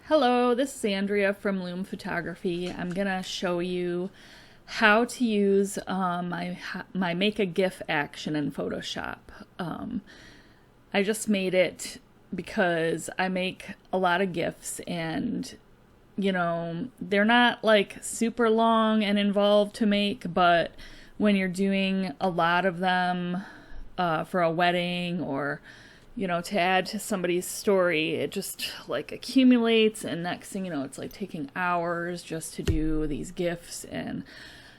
Hello, this is Andrea from Loom Photography. I'm gonna show you how to use my make a GIF action in Photoshop. I just made it because I make a lot of GIFs and they're not like super long and involved to make, but when you're doing a lot of them for a wedding or to add to somebody's story, it just like accumulates, and next thing you know, it's like taking hours just to do these GIFs. And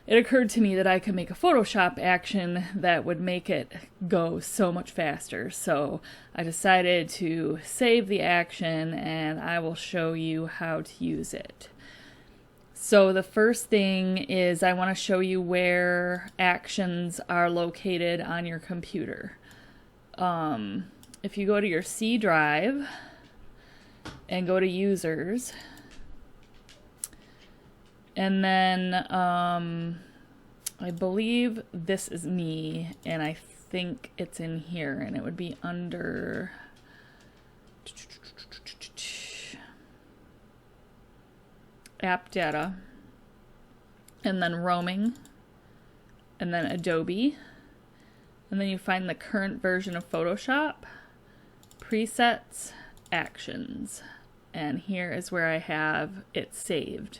it occurred to me that I could make a Photoshop action that would make it go so much faster. So I decided to save the action and I will show you how to use it. So the first thing is I want to show you where actions are located on your computer. If you go to your C drive and go to users, and then I believe this is me, and I think it's in here, and it would be under app data, and then roaming, and then Adobe, and then you find the current version of Photoshop, presets, actions, and here is where I have it saved.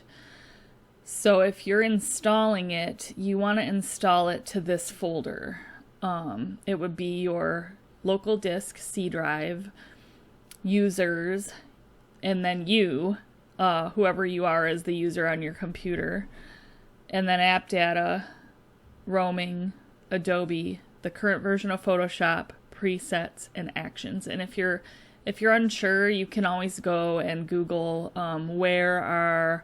So if you're installing it, you want to install it to this folder. It would be your local disk, C drive, users, and then you, whoever you are as the user on your computer, and then app data, roaming, Adobe, the current version of Photoshop, presets, and actions. And if you're unsure, you can always go and Google where are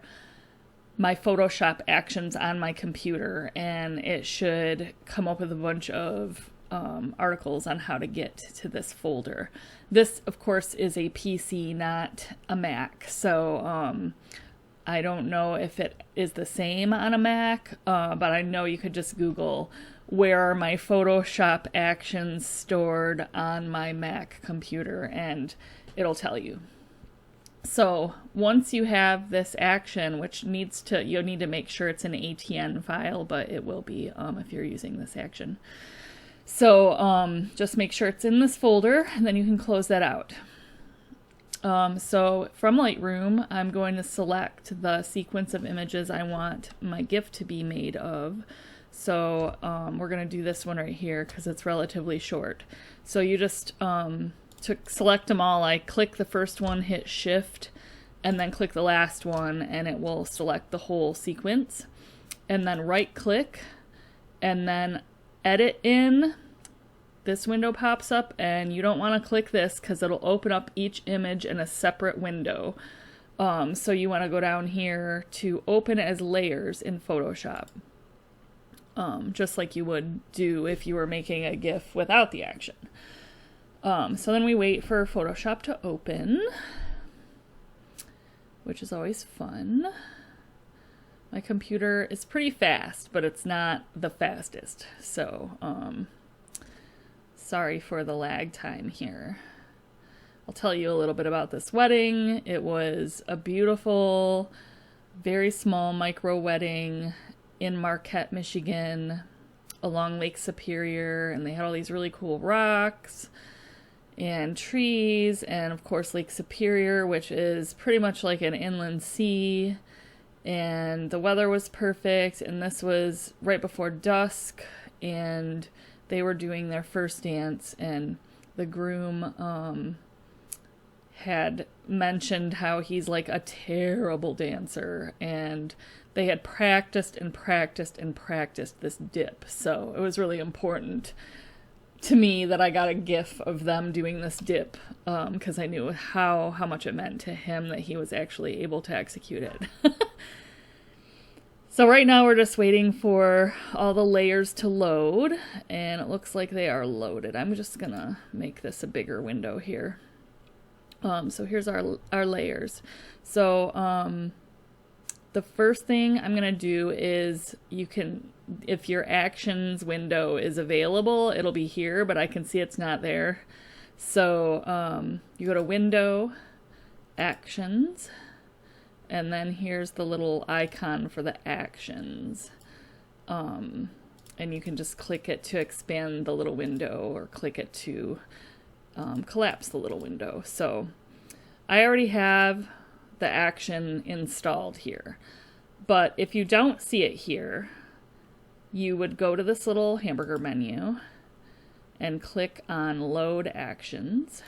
my Photoshop actions on my computer, and it should come up with a bunch of articles on how to get to this folder. This, of course, is a PC, not a Mac, so I don't know if it is the same on a Mac, but I know you could just Google where are my Photoshop actions stored on my Mac computer, and it'll tell you. So once you have this action, which you'll need to make sure it's an ATN file, but it will be if you're using this action. So just make sure it's in this folder, and then you can close that out. So from Lightroom, I'm going to select the sequence of images I want my GIF to be made of. So we're going to do this one right here because it's relatively short. So you just to select them all, I click the first one, hit shift, and then click the last one, and it will select the whole sequence. And then right click, and then edit in. This window pops up, and you don't want to click this because it'll open up each image in a separate window. So you want to go down here to open as layers in Photoshop. Just like you would do if you were making a GIF without the action. So then we wait for Photoshop to open, which is always fun. My computer is pretty fast, but it's not the fastest. So, sorry for the lag time here. I'll tell you a little bit about this wedding. It was a beautiful, very small micro wedding in Marquette, Michigan, along Lake Superior, and they had all these really cool rocks and trees, and of course Lake Superior, which is pretty much like an inland sea, and the weather was perfect, and this was right before dusk, and they were doing their first dance, and the groom had mentioned how he's like a terrible dancer, and they had practiced and practiced and practiced this dip. So it was really important to me that I got a GIF of them doing this dip, because I knew how much it meant to him that he was actually able to execute it. So right now we're just waiting for all the layers to load, and it looks like they are loaded. I'm just gonna make this a bigger window here. So here's our layers. So the first thing I'm gonna do is if your actions window is available, it'll be here, but I can see it's not there. So you go to Window, Actions, And then here's the little icon for the actions. And you can just click it to expand the little window or click it to collapse the little window. So I already have the action installed here. But if you don't see it here, you would go to this little hamburger menu and click on Load Actions.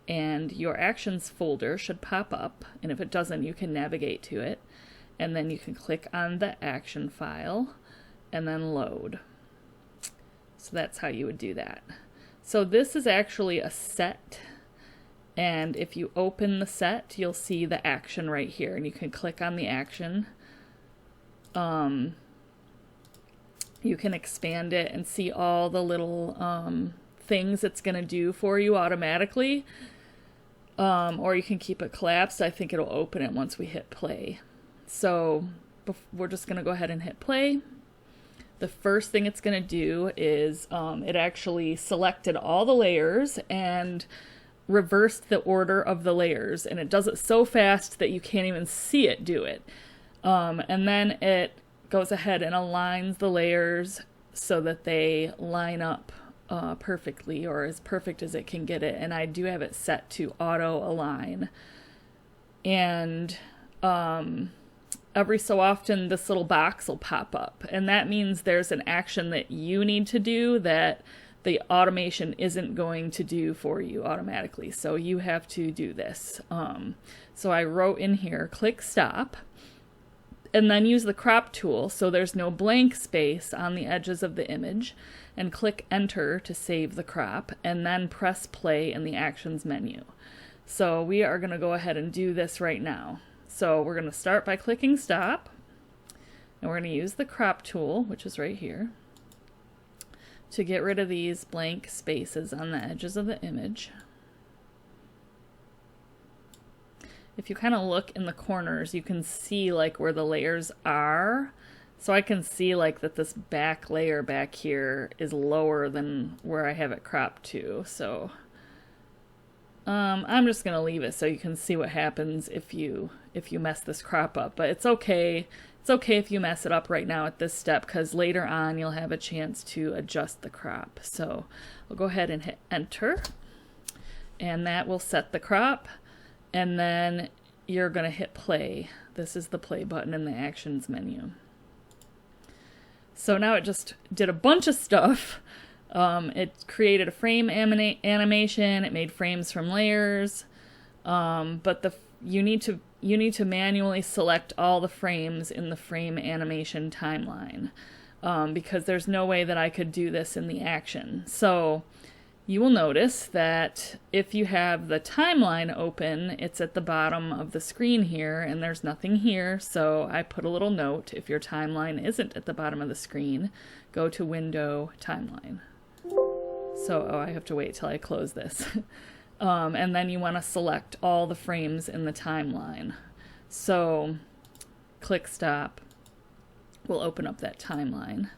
And your Actions folder should pop up. And if it doesn't, you can navigate to it. And then you can click on the action file and then load. So that's how you would do that. So this is actually a set. And if you open the set, you'll see the action right here. And you can click on the action. You can expand it and see all the little things it's going to do for you automatically. Or you can keep it collapsed. I think it'll open it once we hit play. So we're just going to go ahead and hit play. The first thing it's going to do is it actually selected all the layers and reversed the order of the layers. And it does it so fast that you can't even see it do it. And then it goes ahead and aligns the layers so that they line up perfectly, or as perfect as it can get it. And I do have it set to auto align. And every so often this little box will pop up, and that means there's an action that you need to do that the automation isn't going to do for you automatically. So you have to do this. So I wrote in here, click stop, and then use the crop tool so there's no blank space on the edges of the image, and click enter to save the crop, and then press play in the actions menu. So we are going to go ahead and do this right now. So we're going to start by clicking stop, and we're going to use the crop tool, which is right here, to get rid of these blank spaces on the edges of the image. If you kind of look in the corners, you can see like where the layers are. So I can see like that this back layer back here is lower than where I have it cropped to. So I'm just gonna leave it so you can see what happens if you mess this crop up. But it's okay. It's okay if you mess it up right now at this step, because later on you'll have a chance to adjust the crop. So I'll go ahead and hit enter, and that will set the crop. And then you're going to hit play. This is the play button in the actions menu. So now it just did a bunch of stuff. It created a frame animation. It made frames from layers. But you need to manually select all the frames in the frame animation timeline, because there's no way that I could do this in the action. So you will notice that if you have the timeline open, it's at the bottom of the screen here, and there's nothing here. So I put a little note: if your timeline isn't at the bottom of the screen, go to Window, Timeline. So, I have to wait till I close this. And then you want to select all the frames in the timeline. So click stop. We'll open up that timeline.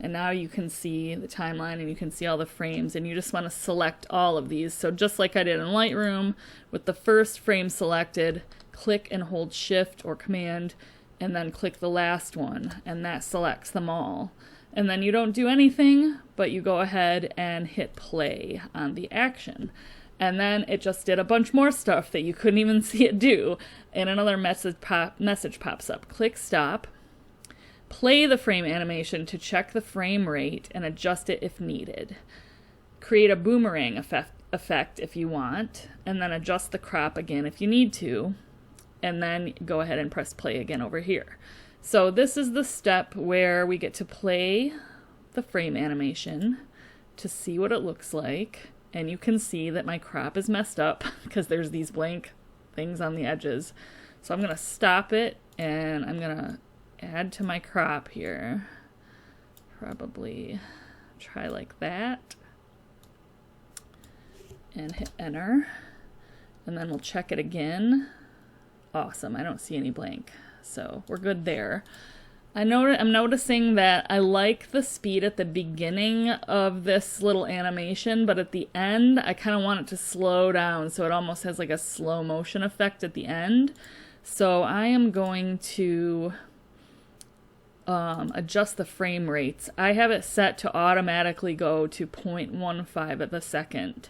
And now you can see the timeline and you can see all the frames, and you just want to select all of these. So just like I did in Lightroom, with the first frame selected, click and hold Shift or Command, and then click the last one, and that selects them all. And then you don't do anything, but you go ahead and hit play on the action. And then it just did a bunch more stuff that you couldn't even see it do. And another message pops up. Click stop. Play the frame animation to check the frame rate and adjust it if needed. Create a boomerang effect if you want, and then adjust the crop again if you need to, and then go ahead and press play again over here. So this is the step where we get to play the frame animation to see what it looks like, and you can see that my crop is messed up because there's these blank things on the edges. So I'm going to stop it, and I'm going to add to my crop here. Probably try like that. And hit enter. And then we'll check it again. Awesome, I don't see any blank. So we're good there. I'm noticing that I like the speed at the beginning of this little animation, but at the end I kind of want it to slow down, so it almost has like a slow motion effect at the end. So I am going to adjust the frame rates. I have it set to automatically go to 0.15 at the second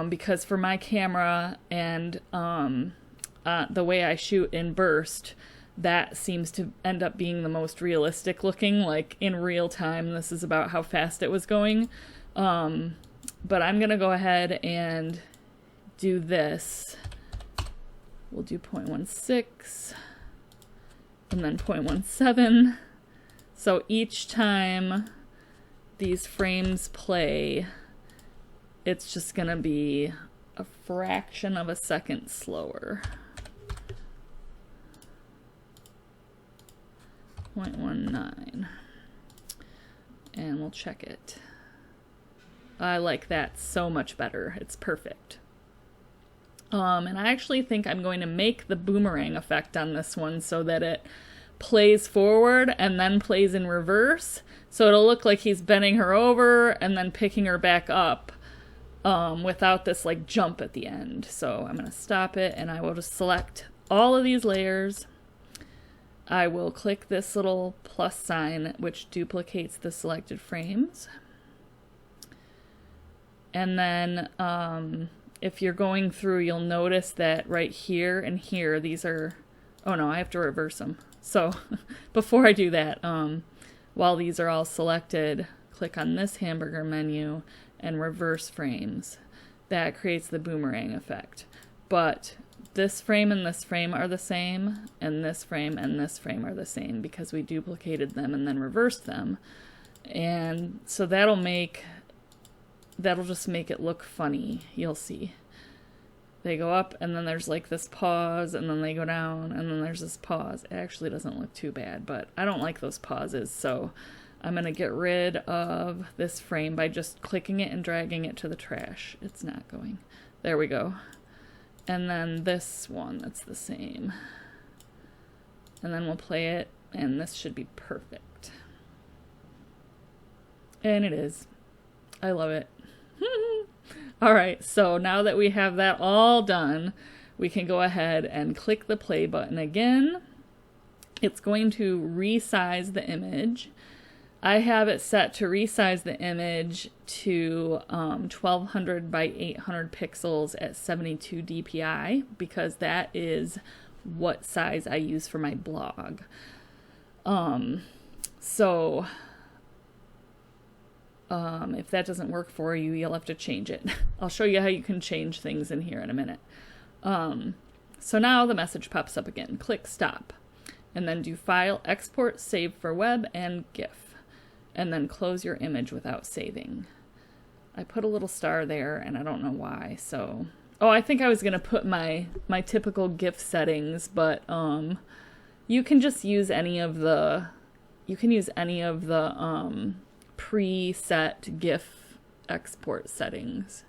because for my camera and the way I shoot in burst, that seems to end up being the most realistic looking. Like in real time, this is about how fast it was going. But I'm going to go ahead and do this. We'll do 0.16 and then 0.17. So each time these frames play, it's just going to be a fraction of a second slower. 0.19. And we'll check it. I like that so much better. It's perfect. And I actually think I'm going to make the boomerang effect on this one so that it plays forward and then plays in reverse. So it'll look like he's bending her over and then picking her back up without this like jump at the end. So I'm going to stop it and I will just select all of these layers. I will click this little plus sign which duplicates the selected frames. And then if you're going through, you'll notice that right here and here, these are, oh no, I have to reverse them. So before I do that, while these are all selected, click on this hamburger menu and reverse frames. That creates the boomerang effect. But this frame and this frame are the same, and this frame and this frame are the same because we duplicated them and then reversed them. And so that'll just make it look funny. You'll see. They go up and then there's like this pause and then they go down and then there's this pause. It actually doesn't look too bad, but I don't like those pauses. So I'm going to get rid of this frame by just clicking it and dragging it to the trash. It's not going. There we go. And then this one, that's the same. And then we'll play it and this should be perfect. And it is. I love it. All right, so now that we have that all done, we can go ahead and click the play button again. It's going to resize the image. I have it set to resize the image to 1200 by 800 pixels at 72 dpi because that is what size I use for my blog. If that doesn't work for you, you'll have to change it. I'll show you how you can change things in here in a minute. So now the message pops up again. Click stop. And then do File, Export, Save for Web, and GIF. And then close your image without saving. I put a little star there, and I don't know why. So, oh, I think I was going to put my typical GIF settings, but you can just use any of the... preset GIF export settings,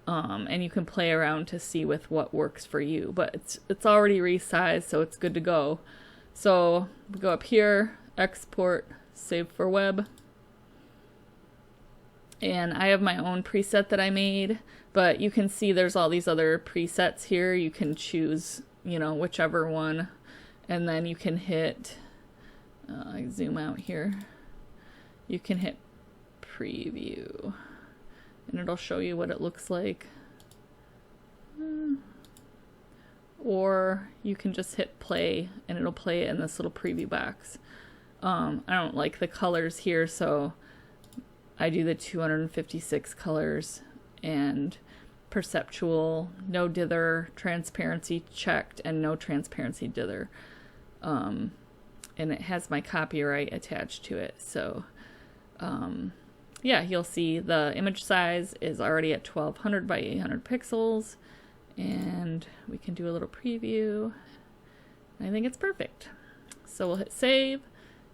and you can play around to see with what works for you, but it's already resized, so it's good to go. So we go up here, export, save for web, and I have my own preset that I made, but you can see there's all these other presets here. You can choose, whichever one, and then you can hit zoom out here. You can hit preview and it'll show you what it looks like. Or you can just hit play and it'll play it in this little preview box. I don't like the colors here, so I do the 256 colors and perceptual, no dither, transparency checked, and no transparency dither. And it has my copyright attached to it, so yeah, you'll see the image size is already at 1200 by 800 pixels, and we can do a little preview. I think it's perfect. So we'll hit save,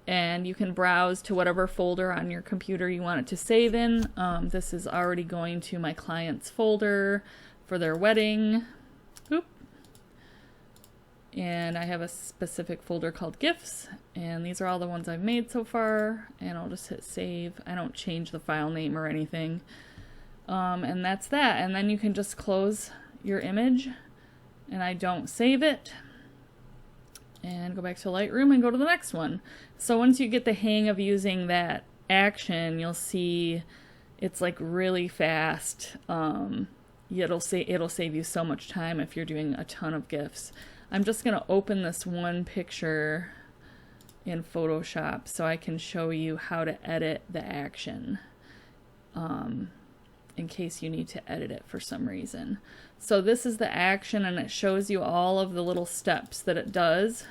and you can browse to whatever folder on your computer you want it to save in. This is already going to my client's folder for their wedding. Oop. And I have a specific folder called GIFs, and these are all the ones I've made so far, and I'll just hit save. I don't change the file name or anything. And that's that. And then you can just close your image, and I don't save it. and go back to Lightroom and go to the next one. So once you get the hang of using that action, you'll see it's like really fast. It'll save you so much time if you're doing a ton of GIFs. I'm just going to open this one picture in Photoshop so I can show you how to edit the action, in case you need to edit it for some reason. So this is the action, and it shows you all of the little steps that it does.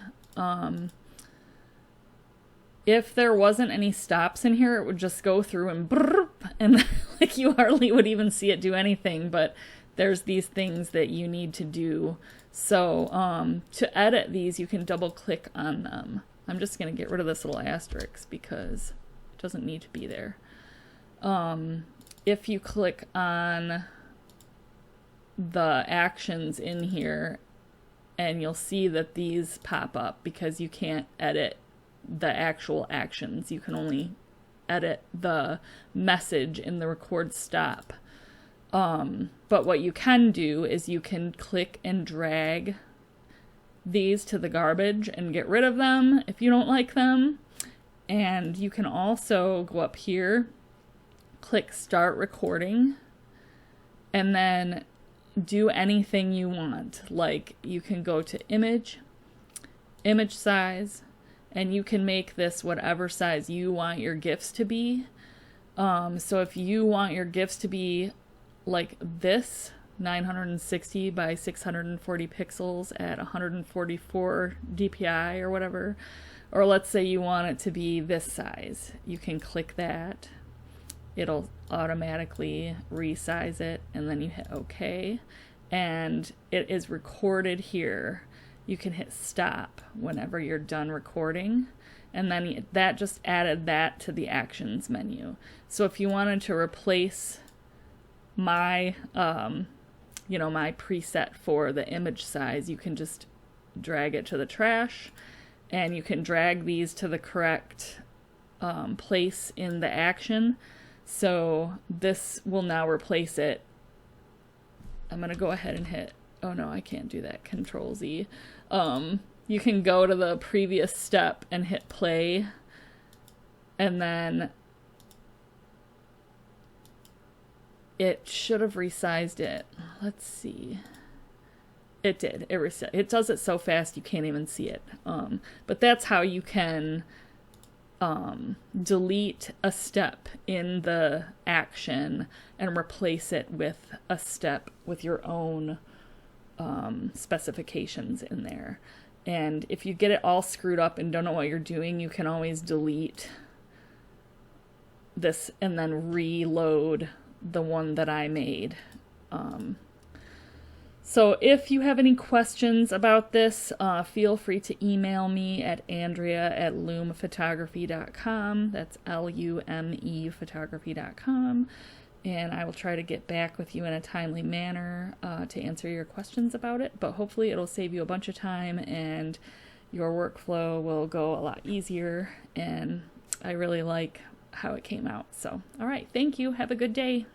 If there wasn't any stops in here, it would just go through and brrr, and like you hardly would even see it do anything, but there's these things that you need to do. So to edit these, you can double click on them. I'm just going to get rid of this little asterisk because it doesn't need to be there. If you click on the actions in here, and you'll see that these pop up because you can't edit the actual actions. You can only edit the message in the record stop. But what you can do is you can click and drag these to the garbage and get rid of them if you don't like them. And you can also go up here, click start recording, and then do anything you want. Like you can go to image size, and you can make this whatever size you want your GIFs to be. So if you want your GIFs to be like this, 960 by 640 pixels at 144 DPI or whatever, or let's say you want it to be this size, you can click that. It'll automatically resize it, and then you hit OK, and it is recorded here. You can hit stop whenever you're done recording, and then that just added that to the actions menu. So if you wanted to replace my my preset for the image size, you can just drag it to the trash, and you can drag these to the correct place in the action. So this will now replace it. I'm going to go ahead and hit, oh no, I can't do that, Control Z. You can go to the previous step and hit play, and then it should have resized it. Let's see. It did. It does it so fast you can't even see it. But that's how you can delete a step in the action and replace it with a step with your own specifications in there. And if you get it all screwed up and don't know what you're doing, you can always delete this and then reload the one that I made. So if you have any questions about this, feel free to email me at andrea@lumephotography.com. That's LUME photography.com. And I will try to get back with you in a timely manner to answer your questions about it. But hopefully it'll save you a bunch of time and your workflow will go a lot easier. And I really like how it came out. So, all right. Thank you. Have a good day.